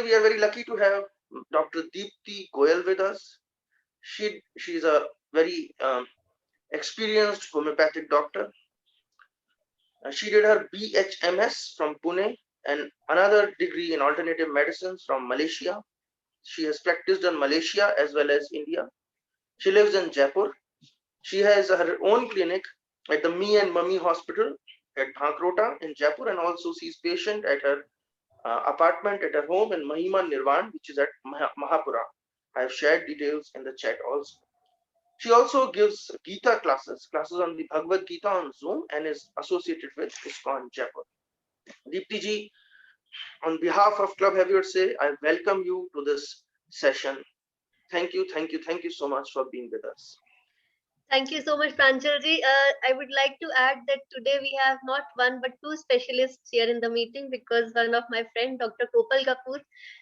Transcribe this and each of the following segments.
today we are very lucky to have Dr. Deepti Goyal with us. She's a very experienced homeopathic doctor. She did her BHMS from Pune and another degree in alternative medicines from Malaysia. She has practiced in Malaysia as well as India. She lives in Jaipur. She has her own clinic at the Me and Mummy Hospital at Bhankrota in Jaipur, and also sees patient at her apartment at her home in Mahima Nirvan, which is at Mahapura. I have shared details in the chat also. She also gives Gita classes on the Bhagavad Gita on Zoom, and is associated with ISKCON Jaipur. Deepti ji, on behalf of Club Heavyweight Say, I welcome you to this session. Thank you so much for being with us. Thank you so much, Pranjalji. I would like to add that today we have not one but two specialists here in the meeting, because one of my friend, Dr. Kopal Kapoor,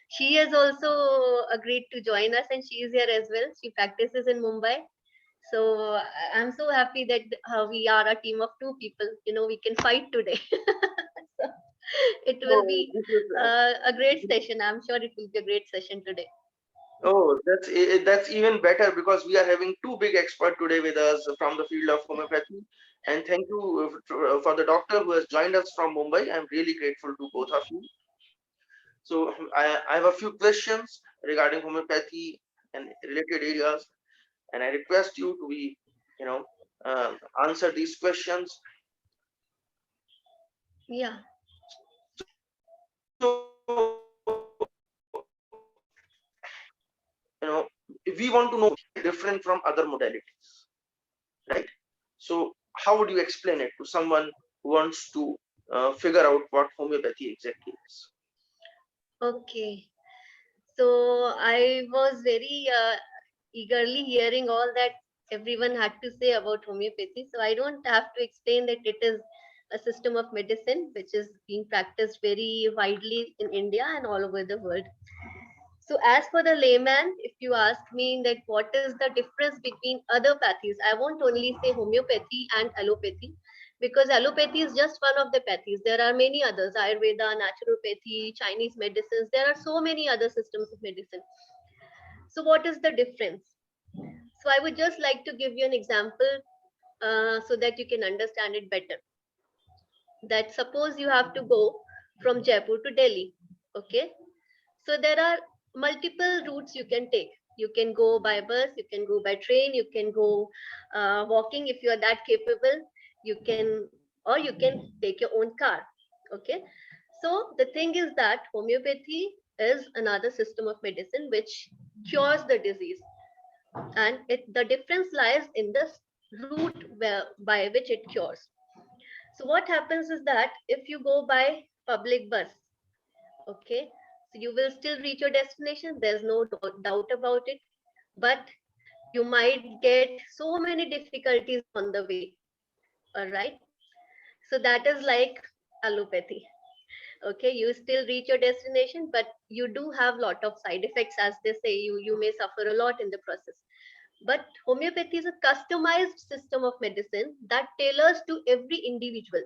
she has also agreed to join us, and she is here as well. She practices in Mumbai. So I'm so happy that we are a team of two people. You know, we can fight today. So it will be a great session. I'm sure it will be a great session today. Oh, that's even better, because we are having two big experts today with us from the field of homeopathy. And thank you for the doctor who has joined us from Mumbai. I'm really grateful to both of you. So I have a few questions regarding homeopathy and related areas, and I request you to be, answer these questions. Yeah. So, we want to know different from other modalities, right? So how would you explain it to someone who wants to figure out what homeopathy exactly is? Okay. So I was very eagerly hearing all that everyone had to say about homeopathy. So I don't have to explain that it is a system of medicine which is being practiced very widely in India and all over the world. So as for the layman, if you ask me that what is the difference between other pathies, I won't only say homeopathy and allopathy, because allopathy is just one of the pathies. There are many others: Ayurveda, naturopathy, Chinese medicines. There are so many other systems of medicine. So what is the difference? So I would just like to give you an example so that you can understand it better. That suppose you have to go from Jaipur to Delhi. Okay. So there are multiple routes you can take. You can go by bus, you can go by train, you can go walking if you are that capable. You can, or you can take your own car. Okay. So the thing is that homeopathy is another system of medicine which cures the disease, and the difference lies in the route by which it cures. So what happens is that if you go by public bus, okay, so you will still reach your destination. There's no doubt about it, but you might get so many difficulties on the way. All right. So that is like allopathy. Okay, you still reach your destination, but you do have lot of side effects, as they say. You may suffer a lot in the process. But homeopathy is a customized system of medicine that tailors to every individual.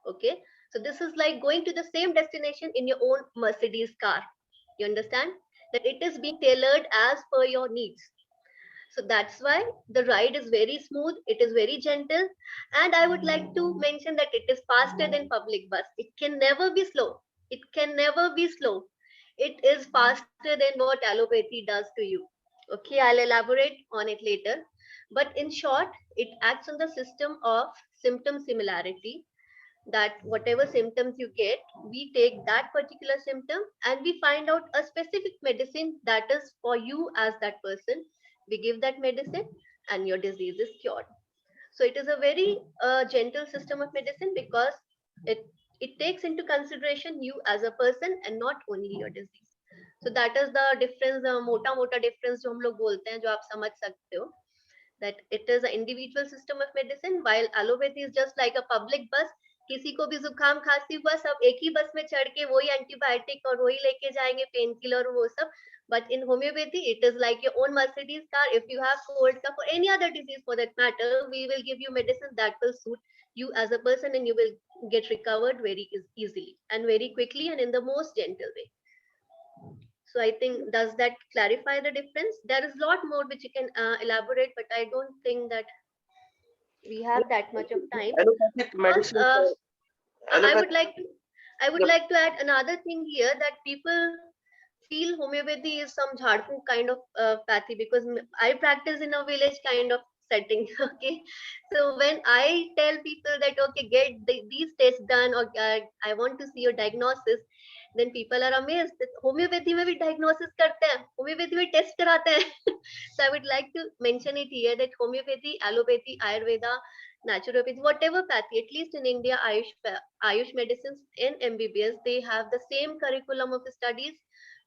Okay, so this is like going to the same destination in your own Mercedes car. You understand that it is being tailored as per your needs. So that's why the ride is very smooth, it is very gentle, and I would like to mention that it is faster than public bus. It can never be slow. It can never be slow. It is faster than what allopathy does to you. Okay, I'll elaborate on it later. But in short, it acts on the system of symptom similarity, that whatever symptoms you get, we take that particular symptom and we find out a specific medicine that is for you as that person. We give that medicine and your disease is cured. So it is a very gentle system of medicine, because it it takes into consideration you as a person and not only your disease. So that is the difference, मोटा मोटा difference जो हम लोग बोलते हैं, जो आप समझ सकते हो, that it is an individual system of medicine, while allopathy is just like a public bus. किसी को भी जुकाम खांसी हुआ, सब एक ही बस में चढ़ के वही एंटीबायोटिक और वही लेके जाएंगे, पेन किलर वो सब. But in homeopathy, it is like your own Mercedes car. If you have cold, cough, or any other disease for that matter, we will give you medicine that will suit you as a person, and you will get recovered very easily and very quickly and in the most gentle way. So I think, does that clarify the difference? There is a lot more which you can elaborate, but I don't think that we have that much of time. Allopathic Because medicine, I would allopathic, like to, I would the, like to add another thing here, that people feel homeopathy is some jharkhand kind of pathy, because I practice in a village kind of setting. Okay, so when I tell people that okay, get these tests done, or I want to see your diagnosis, then people are amazed that homeopathy में भी diagnosis करते हैं, homeopathy में test कराते हैं. So I would like to mention it here that homeopathy, allopathy, Ayurveda, naturopathy, whatever pathy, at least in India, Ayush medicines in MBBS, they have the same curriculum of studies.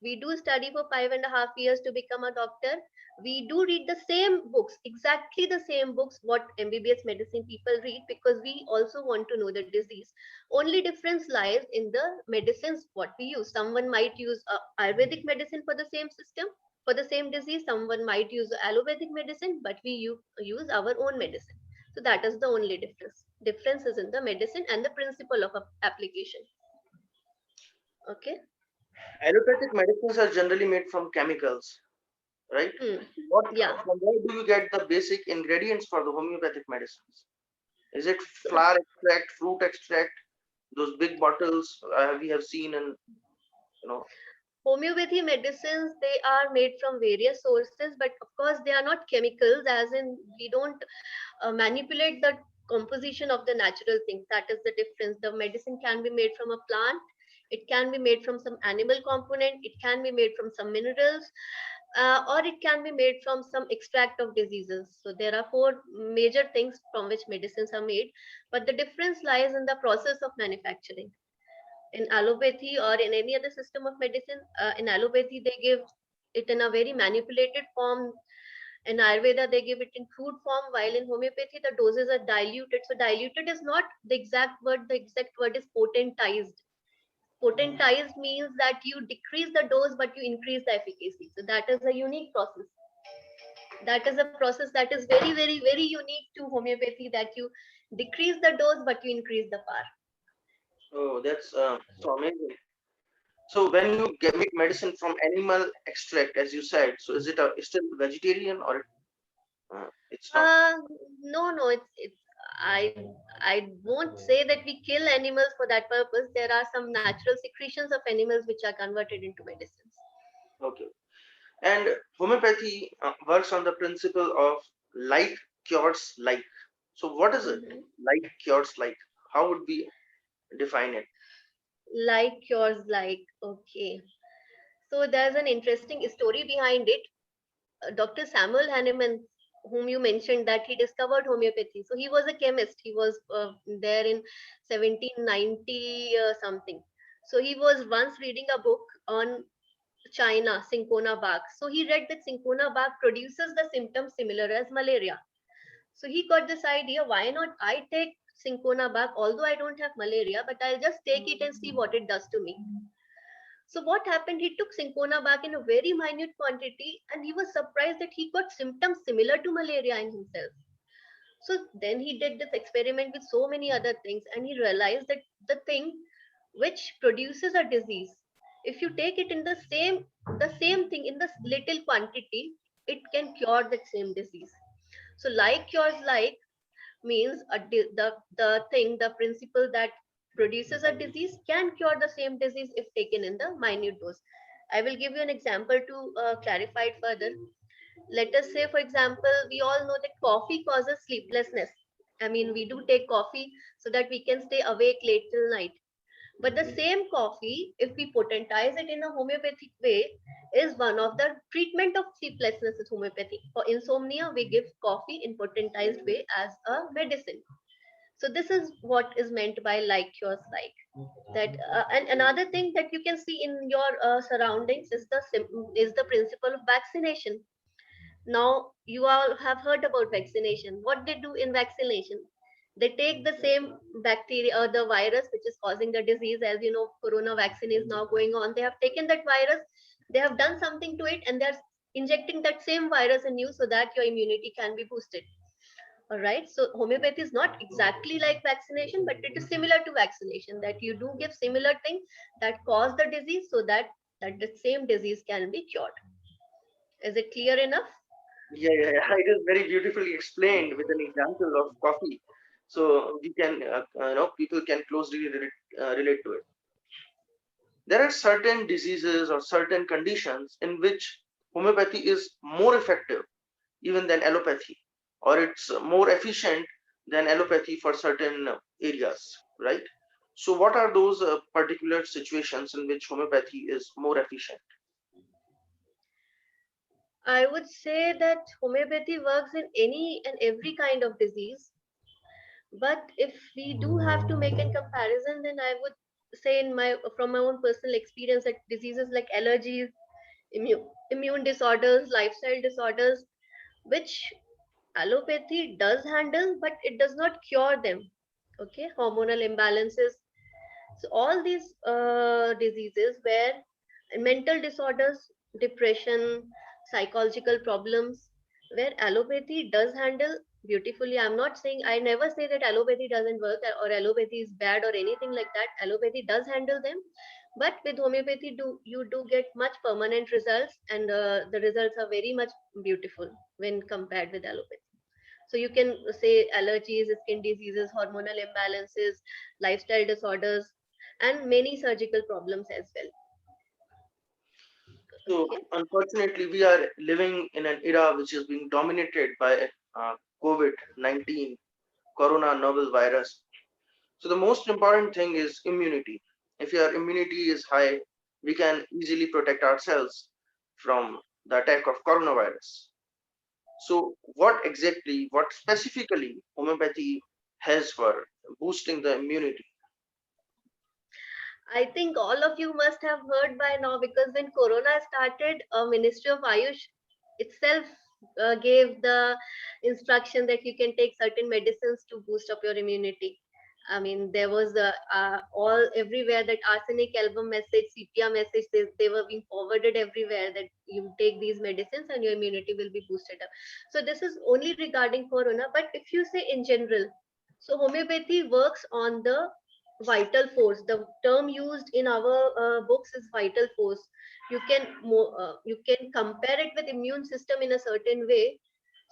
We do study for 5.5 years to become a doctor. We do read the same books, exactly the same books what MBBS medicine people read, because we also want to know the disease. Only difference lies in the medicines what we use. Someone might use Ayurvedic medicine for the same system, for the same disease. Someone might use allopathic medicine, but we use our own medicine. So that is the only difference. Difference is in the medicine and the principle of application. Okay. allopathic medicines are generally made from chemicals, right? What, Yeah. from where do you get the basic ingredients for the homeopathic medicines? Is it flower extract, fruit extract, those big bottles we have seen, and you know? Homeopathy medicines, they are made from various sources, but of course they are not chemicals, as in we don't manipulate the composition of the natural things. That is the difference. The medicine can be made from a plant, it can be made from some animal component, it can be made from some minerals, or it can be made from some extract of diseases. So there are four major things from which medicines are made, but the difference lies in the process of manufacturing. In allopathy or in any other system of medicine, in allopathy they give it in a very manipulated form. In Ayurveda, they give it in food form, while in homeopathy, the doses are diluted. So diluted is not the exact word. The exact word is potentized. Potentized means that you decrease the dose, but you increase the efficacy. So that is a unique process. That is a process that is very, very, very unique to homeopathy, that you decrease the dose, but you increase the power. Oh, that's so amazing. So when you make medicine from animal extract, as you said, so is it still vegetarian, or it's not? No, no, it's I I won't say that we kill animals for that purpose. There are some natural secretions of animals which are converted into medicines. Okay. And homeopathy works on the principle of like cures like. So what is it? Mhm. Like cures like. How would we define it? Like cures like. Okay. So there's an interesting story behind it. Dr. Samuel Hahnemann, whom you mentioned, that he discovered homeopathy. So he was a chemist. He was there in 1790 something. So he was once reading a book on China, cinchona bark. So he read that cinchona bark produces the symptoms similar as malaria. So he got this idea, why not I take cinchona bark, although I don't have malaria, but I'll just take it and see what it does to me. So what happened? He took cinchona bark in a very minute quantity, and he was surprised that he got symptoms similar to malaria in himself. So then he did this experiment with so many other things, and he realized that the thing which produces a disease, if you take it in the same thing in the little quantity, it can cure that same disease. So like cures like means the principle that produces a disease can cure the same disease if taken in the minute dose. I will give you an example to clarify it further. Let us say, for example, we all know that coffee causes sleeplessness. I mean, we do take coffee so that we can stay awake late till night. But the same coffee, if we potentize it in a homeopathic way, is one of the treatment of sleeplessness is homeopathy. For insomnia, we give coffee in potentized way as a medicine. So this is what is meant by like cures like. That and another thing that you can see in your surroundings is the principle of vaccination. Now you all have heard about vaccination. What they do in vaccination? They take the same bacteria or the virus which is causing the disease. As you know, corona vaccine is now going on. They have taken that virus, they have done something to it, and they're injecting that same virus in you so that your immunity can be boosted. All right. So homeopathy is not exactly like vaccination, but it is similar to vaccination, that you do give similar thing that cause the disease so that that the same disease can be cured. Is it clear enough? Yeah. It is very beautifully explained with an example of coffee. So we can, people can closely relate to it. There are certain diseases or certain conditions in which homeopathy is more effective even than allopathy, or it's more efficient than allopathy for certain areas, right? So, what are those particular situations in which homeopathy is more efficient? I would say that homeopathy works in any and every kind of disease. But if we do have to make a comparison, then I would say in my from my own personal experience that diseases like allergies, immune disorders, lifestyle disorders, which allopathy does handle, but it does not cure them. Okay, hormonal imbalances. So all these diseases where mental disorders, depression, psychological problems, where allopathy does handle beautifully. I'm not saying, I never say that allopathy doesn't work or allopathy is bad or anything like that. Allopathy does handle them, but with homeopathy, do get much permanent results, and the results are very much beautiful when compared with allopathy. So you can say allergies, skin diseases, hormonal imbalances, lifestyle disorders, and many surgical problems as well. So, Okay. unfortunately, we are living in an era which is being dominated by COVID 19, corona novel virus. So, the most important thing is immunity. If your immunity is high, we can easily protect ourselves from the attack of coronavirus. So, what specifically homeopathy has for boosting the immunity? I think all of you must have heard by now, because when Corona started, Ministry of Ayush itself gave the instruction that you can take certain medicines to boost up your immunity. I mean, there was all everywhere that arsenic album message, CPR message, they were being forwarded everywhere that you take these medicines and your immunity will be boosted up. So this is only regarding Corona, but if you say in general, so homeopathy works on the vital force. The term used in our books is vital force. You can compare it with immune system in a certain way,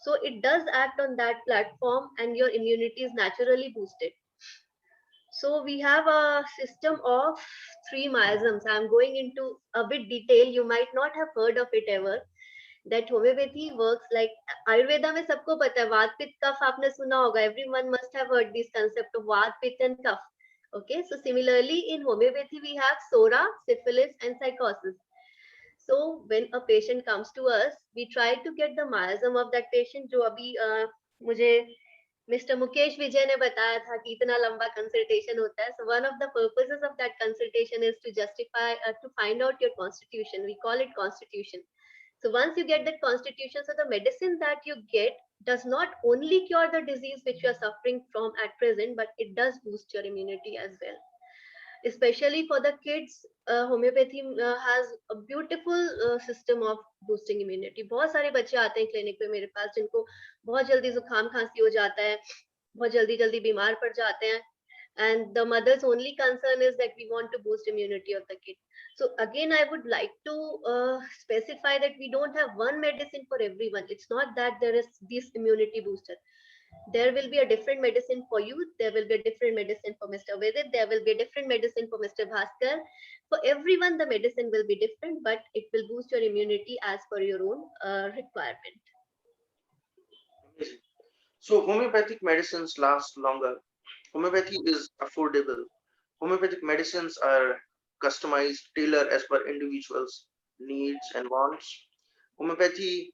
so it does act on that platform and your immunity is naturally boosted. So we have a system of three miasms. I'm going into a bit detail, you might not have heard of it ever. That homeopathy works like Ayurveda में सबको पता है, वात पित्त कफ आपने सुना होगा. Everyone must have heard this concept of वात पित्त and cough. Okay, so similarly in homeopathy we have sora, syphilis and psychosis. So when a patient comes to us, we try to get the miasm of that patient, जो अभी मुझे mister Mukesh विजय ने बताया था कि इतना लंबा कंसल्टेशन होता है. So one of the purposes of that consultation is to justify, to find out your constitution. We call it constitution. So once you get that constitution, so the medicine that you get does not only cure the disease which you are suffering from at present, but it does boost your immunity as well. Especially for the kids, homeopathy has a beautiful system of boosting immunity. बहुत सारे बच्चे आते हैं clinic पे मेरे पास जिनको बहुत जल्दी जुकाम खांसी हो जाता है, बहुत जल्दी जल्दी बीमार पड़ जाते हैं, and the mother's only concern is that we want to boost immunity of the kid. So again, I would like to specify that we don't have one medicine for everyone. It's not that there is this immunity booster. There will be a different medicine for you, there will be a different medicine for Mr. Vedit, there will be a different medicine for Mr. Bhaskar. For everyone the medicine will be different, but it will boost your immunity as per your own requirement. Amazing. So, homeopathic medicines last longer. Homeopathy is affordable. Homeopathic medicines are customized, tailored as per individuals' needs and wants. Homeopathy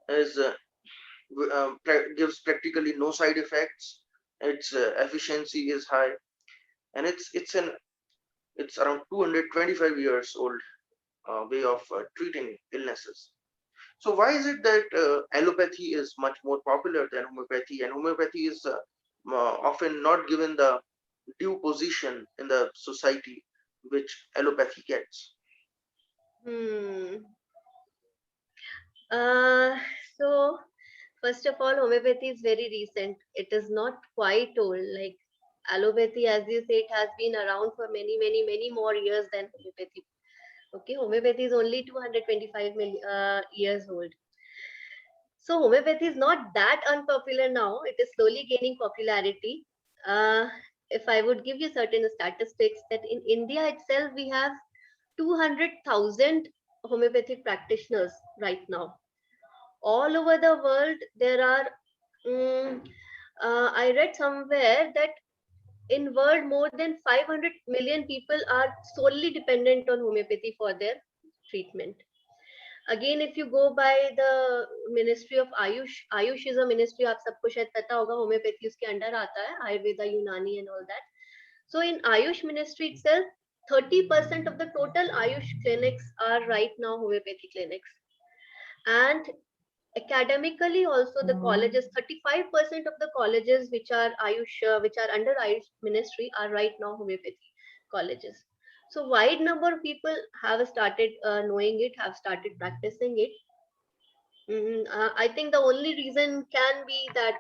is gives practically no side effects. Its efficiency is high, and it's around 225 years old way of treating illnesses. So why is it that allopathy is much more popular than homeopathy, and homeopathy is often not given the due position in the society which allopathy gets? Hmm. Uh, so first of all, homeopathy is very recent. It is not quite old. Like allopathy, as you say, it has been around for many, many, many more years than homeopathy. Okay, homeopathy is only years old. So homeopathy is not that unpopular now. It is slowly gaining popularity. Uh, if I would give you certain statistics, that in India itself we have 200,000 homeopathic practitioners right now. All over the world, there are. mm I read somewhere that in world more than 500 million people are solely dependent on homeopathy for their treatment. Again, if you go by the Ministry of Ayush, Ayush is a ministry, आप सबको शायद पता होगा, homeopathy उसके under आता है, Ayurveda, Unani and all that. So in Ayush ministry itself, 30% of the total Ayush clinics are right now homeopathy clinics. And academically also the colleges, 35% of the colleges which are Ayush, which are under Ayush ministry are right now homeopathy colleges. So wide number of people have started knowing it, have started practicing it. I think the only reason can be that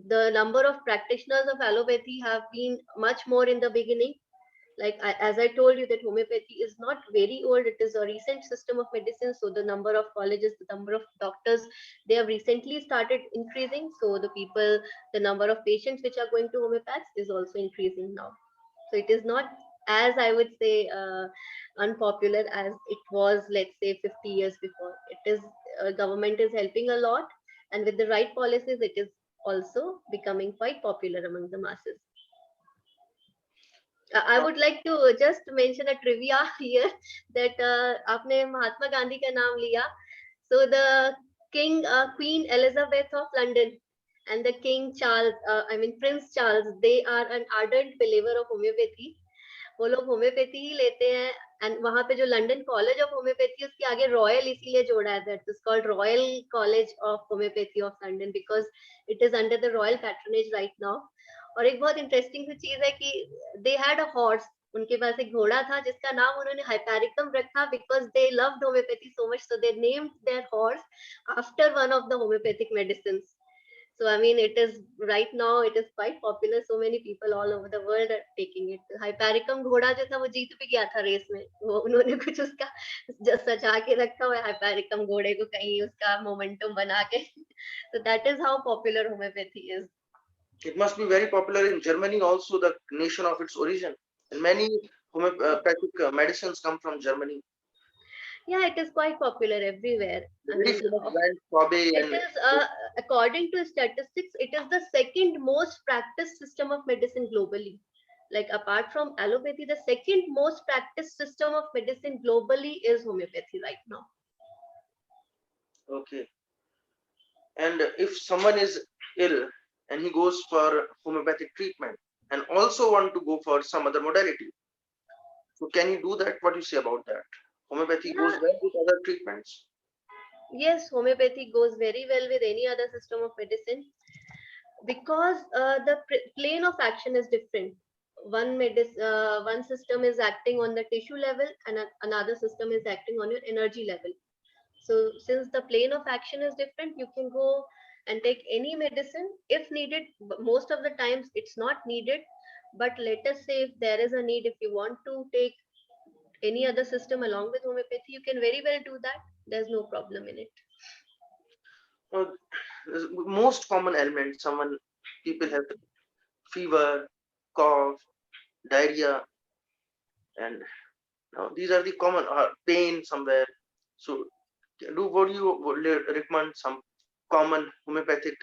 the number of practitioners of allopathy have been much more in the beginning. Like as I told you, that homeopathy is not very old; it is a recent system of medicine. So the number of colleges, the number of doctors, they have recently started increasing. So the people, the number of patients which are going to homeopaths is also increasing now. So it is not, as I would say, unpopular as it was, let's say, 50 years before. It is, government is helping a lot, and with the right policies, it is also becoming quite popular among the masses. I Uh, would like to just mention a trivia here, that आपने महात्मा गांधी का नाम लिया. So the Queen Elizabeth of London and the King Charles, I mean Prince Charles, they are an ardent believer of homeopathy. वो लोग homeopathy ही लेते हैं. And वहां पे जो लंदन कॉलेज ऑफ होम्योपैथी, उसके आगे रॉयल इसीलिए जोड़ा है, that is called royal college of homoeopathy of London, because it is under the royal patronage right now. और एक बहुत इंटरेस्टिंग सी चीज है कि दे हैड अ हॉर्स, उनके पास एक घोड़ा था जिसका नाम उन्होंने हाइपेरिकम रखा, because they loved homeopathy so much, so they named their horse after one of the homeopathic medicine. So I mean, it is right now. It is quite popular. So many people all over the world are taking it. Hypericum घोड़ा जो था वो जीत भी गया था race में. वो उन्होंने कुछ उसका सजा के रखा हुआ है Hypericum घोड़े को कहीं उसका momentum बना के. So that is how popular homeopathy is. it must be very popular in Germany also, the nation of its origin. And many homeopathic medicines come from Germany. Yeah, it is quite popular everywhere. I Very mean, famous brand, Kobe it and is according to statistics, it is the second most practiced system of medicine globally. Like apart from allopathy, the second most practiced system of medicine globally is homeopathy right now. okay. And if someone is ill and he goes for homeopathic treatment and also want to go for some other modality, so can you do that? What do you say about that? Homeopathy goes Yeah, well with other treatments. yes, homeopathy goes very well with any other system of medicine, because the plane of action is different. One system is acting on the tissue level, and another system is acting on your energy level. So since the plane of action is different, you can go and take any medicine if needed. But most of the times it's not needed. But let us say if there is a need, if you want to take any other system along with homeopathy, you can very well do that. There's no problem in it. Uh, Most common ailment, people have fever, cough, diarrhea, and these are the common pain somewhere. So, what do you would recommend some common homeopathic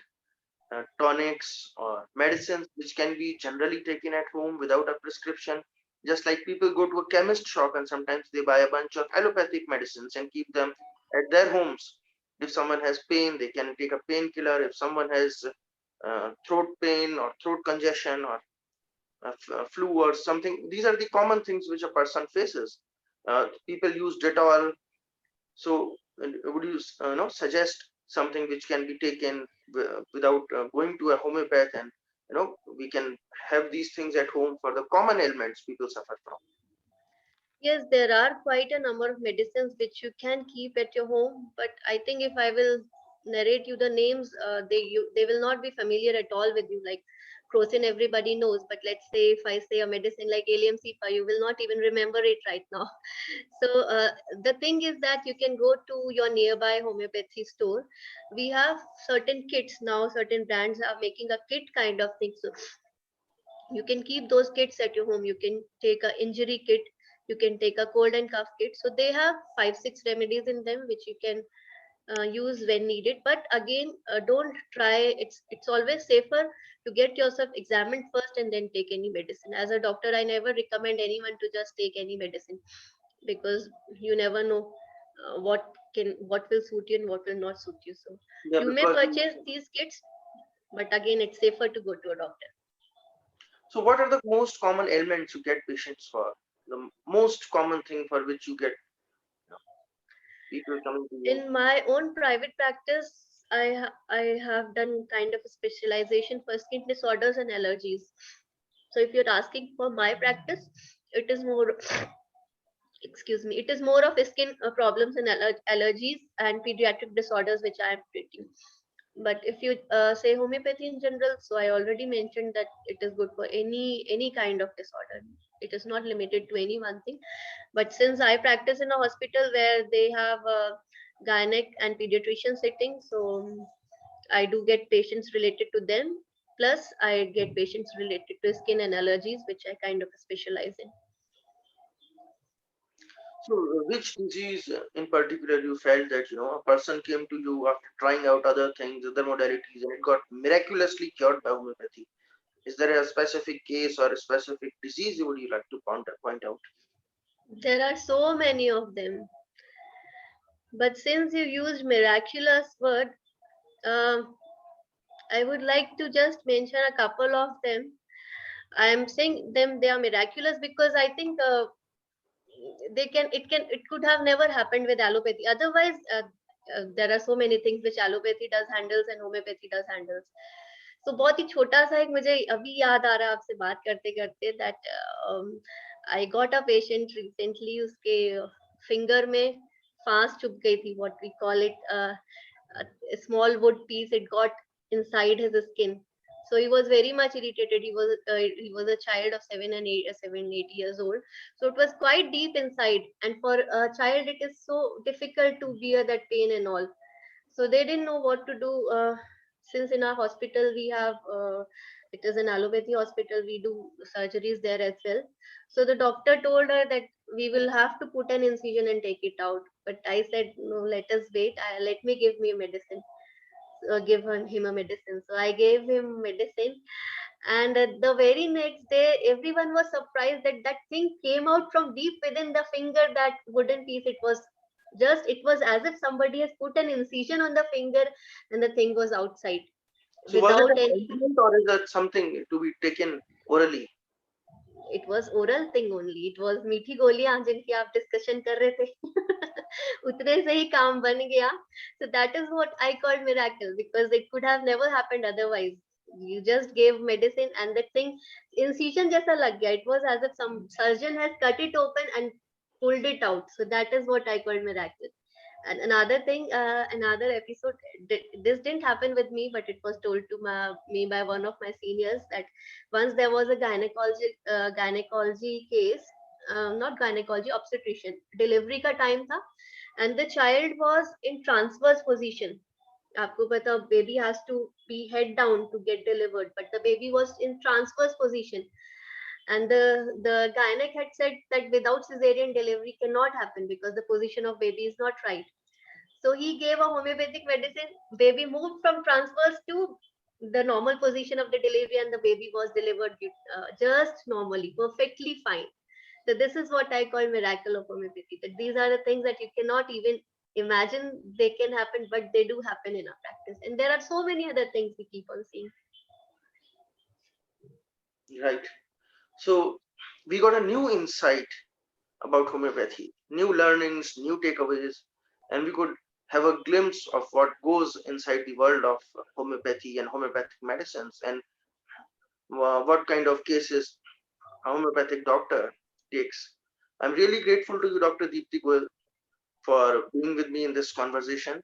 tonics or medicines which can be generally taken at home without a prescription? Just like people go to a chemist shop and sometimes they buy a bunch of allopathic medicines and keep them at their homes. If someone has pain, they can take a painkiller. If someone has throat pain or throat congestion or flu or something, these are the common things which a person faces. People use Dettol. So, would you suggest something which can be taken without going to a homeopath, and we can have these things at home for the common ailments people suffer from? Yes, there are quite a number of medicines which you can keep at your home, but I think if I will narrate you the names, they will not be familiar at all with you. Like Crocin everybody knows, but let's say if I say a medicine like Allium cepa, you will not even remember it right now. So the thing is that you can go to your nearby homeopathy store. We have certain kits now, certain brands are making a kit kind of thing. So you can keep those kits at your home. You can take a injury kit, you can take a cold and cough kit. So they have 5 6 remedies in them which you can use when needed. But again, don't try, it's always safer to get yourself examined first and then take any medicine. As a doctor, I never recommend anyone to just take any medicine, because you never know what will suit you and what will not suit you. So Yeah, you may because purchase these kits, but again, it's safer to go to a doctor. so what are the most common ailments you get patients for? The most common thing for which you get people coming to you. In my own private practice, I have done kind of a specialization for skin disorders and allergies. So if you're asking for my practice, it is more, excuse me, it is more of skin problems and allergies and pediatric disorders which I am treating. But if you say homeopathy in general, so I already mentioned that it is good for any kind of disorder. It is not limited to any one thing. But since I practice in a hospital where they have a gynec and pediatrician sitting, so I do get patients related to them. Plus, I get patients related to skin and allergies, which I kind of specialize in. So, which disease in particular you felt that a person came to you after trying out other things, other modalities, and it got miraculously cured by homeopathy? Is there a specific case or a specific disease you would you like to point out? There are so many of them. But since you used miraculous word, um, I would like to just mention a couple of them. I am saying them they are miraculous because I think it could have never happened with allopathy. Otherwise, there are so many things which allopathy does handles and homeopathy does handles. So बहुत ही छोटा सा एक मुझे अभी याद आ रहा है आपसे बात करते करते that I got a patient recently, उसके finger में फांस चुभ गई थी, what we call it, a small wood piece, it got inside his skin. So he was very much irritated. He was a child of 7 8 years old. So it was quite deep inside, and for a child it is so difficult to bear that pain and all. So they didn't know what to do. Since in our hospital we have it is an allopathy hospital, we do surgeries there as well. So the doctor told her that we will have to put an incision and take it out. But I said no, let us wait. Let me give me a medicine. Give him a medicine. So I gave him medicine, and the very next day everyone was surprised that that thing came out from deep within the finger, that wooden piece. It was as if somebody has put an incision on the finger and the thing was outside So, was it without an any. ointment or is that something to be taken orally? It was oral thing only. It was मीठी गोलियां जिनकी आप discussion कर रहे थे उतने से ही काम बन गया. So that is what I called miracle, because it could have never happened otherwise. You just gave medicine and the thing incision जैसा लग गया. It was as if some surgeon has cut it open and pulled it out. So that is what I called miracle. And another thing, another episode, this didn't happen with me, but it was told to me by one of my seniors that once there was a gynecology case, not gynecology, obstetrician, delivery का time था, and the child was in transverse position. आपको पता, baby has to be head down to get delivered, but the baby was in transverse position, and the gynec had said that without cesarean delivery cannot happen because the position of baby is not right. So he gave a homeopathic medicine. Baby moved from transverse to the normal position of the delivery, and the baby was delivered just normally, perfectly fine. So this is what I call miracle of homeopathy. That these are the things that you cannot even imagine they can happen, but they do happen in our practice. And there are so many other things we keep on seeing. Right. So, we got a new insight about homeopathy, new learnings, new takeaways, and we could have a glimpse of what goes inside the world of homeopathy and homeopathic medicines, and what kind of cases a homeopathic doctor takes. I'm really grateful to you, Dr. Deepti Goyal, for being with me in this conversation.